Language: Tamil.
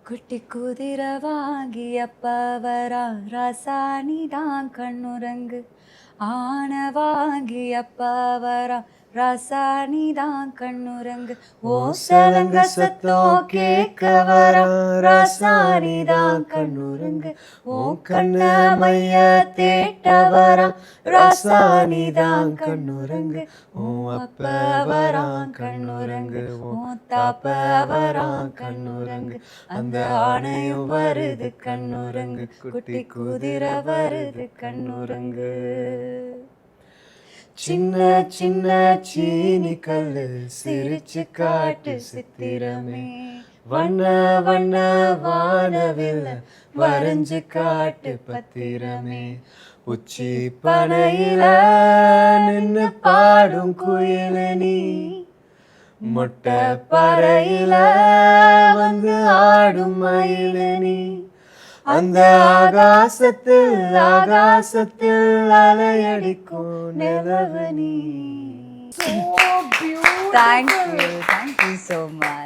குட்டி குதிரை வாங்கி அப்பா வரா ராசானிதான் கண்ணுரங்கு ஆனை வாங்கி அப்பா வரா ராசானிதான் கண்ணுரங்கு ஓசலங்க சத்தம் கேட்க வரா ராசானிதான் கண்ணுரங்கு ஓ கண்ண மைய தேட்ட வரா ராசானிதான் கண்ணுரங்கு ஓ அப்ப வரான் கண்ணுரங்கு ஓ தாப்ப வரான் கண்ணுரங்கு அந்த ஆணையும் வருது கண்ணுரங்கு குட்டி குதிரை வருது கண்ணுரங்கு சின்ன சின்ன சீனி கல்லு சிரிச்சு காட்டு சித்திரமே வண்ண வண்ண வானவில்ல வரைஞ்சு காட்டு பத்திரமே உச்சி பனையில நின்னு பாடும் குயில நீ மொட்டை பறையில வந்து ஆடும் மயில நீ அந்த ஆகாசத்தில் அலையடிக்கும் நிலவு நீ. So beautiful. Thank you so much.